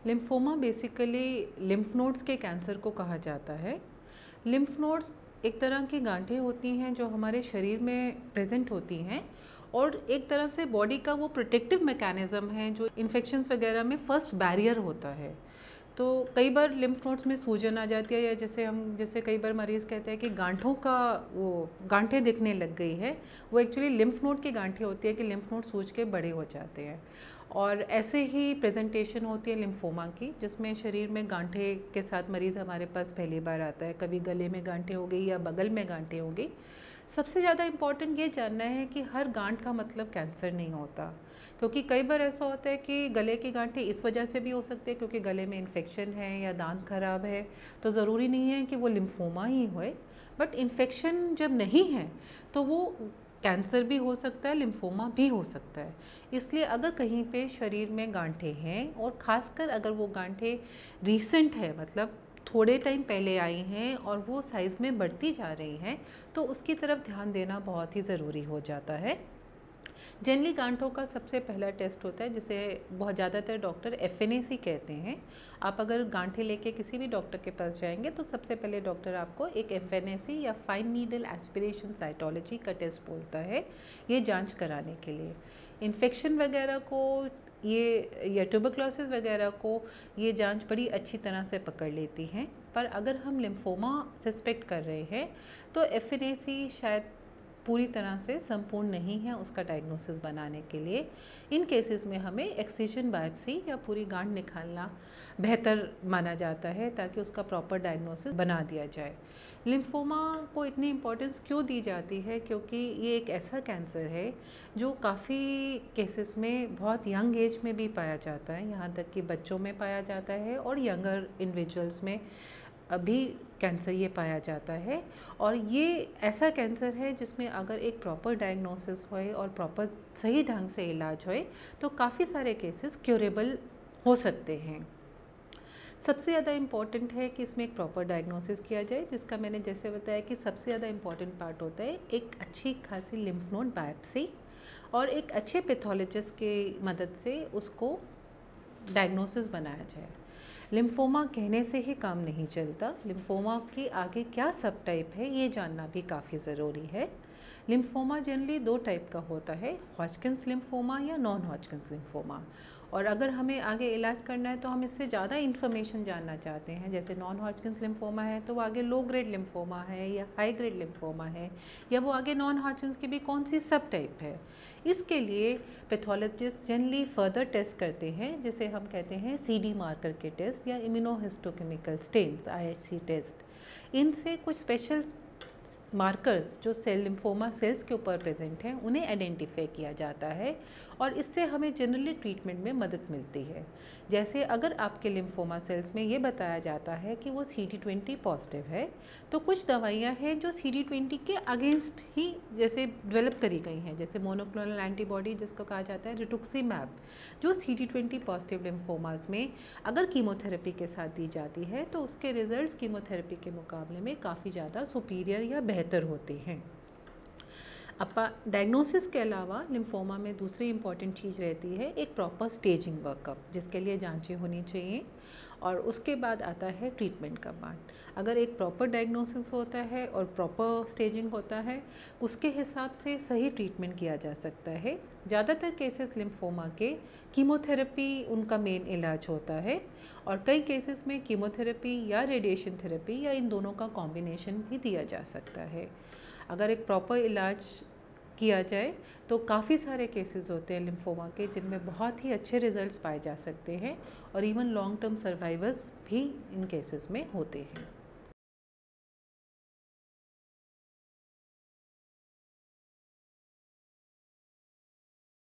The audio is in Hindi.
लिम्फोमा बेसिकली लिम्फ नोड्स के कैंसर को कहा जाता है। लिम्फ नोड्स एक तरह की गांठें होती हैं जो हमारे शरीर में प्रेजेंट होती हैं और एक तरह से बॉडी का वो प्रोटेक्टिव मैकेनिज़्म है जो इन्फेक्शंस वगैरह में फर्स्ट बैरियर होता है। तो कई बार लिम्फ नोड्स में सूजन आ जाती है या जैसे कई बार मरीज़ कहते हैं कि गांठों का वो गांठें दिखने लग गई है, वो एक्चुअली लिम्फ नोड की गांठें होती है कि लिम्फ नोड सूज के बड़े हो जाते हैं। और ऐसे ही प्रेजेंटेशन होती है लिम्फोमा की, जिसमें शरीर में गांठें के साथ मरीज़ हमारे पास पहली बार आता है। कभी गले में गांठें हो गई या बगल में गांठें हो गई। सबसे ज़्यादा इम्पॉर्टेंट ये जानना है कि हर गांठ का मतलब कैंसर नहीं होता, क्योंकि कई बार ऐसा होता है कि गले की गांठें इस वजह से भी हो सकती है क्योंकि गले में इन्फेक्शन है या दांत खराब है, तो ज़रूरी नहीं है कि वो लिम्फोमा ही होए। बट इन्फेक्शन जब नहीं है तो वो कैंसर भी हो सकता है, लिम्फोमा भी हो सकता है। इसलिए अगर कहीं पे शरीर में गांठें हैं और ख़ासकर अगर वो गांठें रीसेंट है, मतलब थोड़े टाइम पहले आई हैं और वो साइज़ में बढ़ती जा रही हैं, तो उसकी तरफ ध्यान देना बहुत ही ज़रूरी हो जाता है। जनरली गांठों का सबसे पहला टेस्ट होता है जिसे बहुत ज़्यादातर डॉक्टर FNAC कहते हैं। आप अगर गांठें लेके किसी भी डॉक्टर के पास जाएंगे तो सबसे पहले डॉक्टर आपको एक FNAC या फाइन नीडल एस्पिरेशन साइटोलॉजी का टेस्ट बोलता है, ये जांच कराने के लिए। इन्फेक्शन वगैरह को ये या ट्यूबरक्लोसिस वगैरह को ये जांच बड़ी अच्छी तरह से पकड़ लेती हैं। पर अगर हम लिम्फोमा सस्पेक्ट कर रहे हैं तो FNAC शायद पूरी तरह से संपूर्ण नहीं है उसका डायग्नोसिस बनाने के लिए। इन केसेस में हमें एक्सिजन बायोप्सी या पूरी गांठ निकालना बेहतर माना जाता है ताकि उसका प्रॉपर डायग्नोसिस बना दिया जाए। लिम्फोमा को इतनी इम्पोर्टेंस क्यों दी जाती है? क्योंकि ये एक ऐसा कैंसर है जो काफ़ी केसेस में बहुत यंग एज में भी पाया जाता है, यहाँ तक कि बच्चों में पाया जाता है और यंगर इंडिविजुअल्स में अभी कैंसर ये पाया जाता है। और ये ऐसा कैंसर है जिसमें अगर एक प्रॉपर डायग्नोसिस होए और प्रॉपर सही ढंग से इलाज होए तो काफ़ी सारे केसेस क्योरेबल हो सकते हैं। सबसे ज़्यादा इम्पॉर्टेंट है कि इसमें एक प्रॉपर डायग्नोसिस किया जाए, जिसका मैंने जैसे बताया कि सबसे ज़्यादा इम्पॉर्टेंट पार्ट होता है एक अच्छी खासी लिम्फ नोड बायोप्सी और एक अच्छे पैथोलॉजिस्ट की मदद से उसको डायग्नोसिस बनाया जाए। लिम्फोमा कहने से ही काम नहीं चलता, लिम्फोमा के आगे क्या सब टाइप है ये जानना भी काफ़ी ज़रूरी है। लिम्फोमा जनरली दो टाइप का होता है, हॉजकिंस लिम्फोमा या नॉन हॉजकिंस लिम्फोमा। और अगर हमें आगे इलाज करना है तो हम इससे ज़्यादा इन्फॉर्मेशन जानना चाहते हैं, जैसे नॉन हॉजकिंस लिम्फोमा है तो वो आगे लो ग्रेड लिम्फोमा है या हाई ग्रेड लिम्फोमा है, या वो आगे नॉन हॉजकिंस की भी कौन सी सब टाइप है। इसके लिए पैथोलॉजिस्ट जनरली फर्दर टेस्ट करते हैं जिसे हम कहते हैं CD मार्कर के टेस्ट या इम्यूनोहिस्टोकेमिकल स्टेन्स IHC टेस्ट। इनसे कुछ स्पेशल मार्कर्स जो सेल लिम्फोमा सेल्स के ऊपर प्रेजेंट हैं उन्हें आइडेंटिफाई किया जाता है और इससे हमें जनरली ट्रीटमेंट में मदद मिलती है। जैसे अगर आपके लिम्फोमा सेल्स में ये बताया जाता है कि वो CD20 पॉजिटिव है तो कुछ दवाइयाँ हैं जो CD20 के अगेंस्ट ही जैसे डेवलप करी गई हैं, जैसे मोनोक्लोनल एंटीबॉडी जिसको कहा जाता है रिटुक्सीमैब, जो CD20 पॉजिटिव लिम्फोमास में अगर कीमोथेरेपी के साथ दी जाती है तो उसके रिजल्ट्स कीमोथेरेपी के मुकाबले में काफ़ी ज़्यादा सुपीरियर या बेहतर होते हैं। अब डायग्नोसिस के अलावा लिम्फोमा में दूसरी इम्पॉर्टेंट चीज़ रहती है एक प्रॉपर स्टेजिंग वर्कअप, जिसके लिए जांचें होनी चाहिए और उसके बाद आता है ट्रीटमेंट का पार्ट। अगर एक प्रॉपर डायग्नोसिस होता है और प्रॉपर स्टेजिंग होता है उसके हिसाब से सही ट्रीटमेंट किया जा सकता है। ज़्यादातर केसेस लिम्फोमा के कीमोथेरेपी उनका मेन इलाज होता है और कई केसेस में कीमोथेरेपी या रेडिएशन थेरेपी या इन दोनों का कॉम्बिनेशन भी दिया जा सकता है। अगर एक प्रॉपर इलाज किया जाए तो काफ़ी सारे केसेस होते हैं लिम्फोमा के जिनमें बहुत ही अच्छे रिजल्ट्स पाए जा सकते हैं और इवन लॉन्ग टर्म सर्वाइवर्स भी इन केसेस में होते हैं।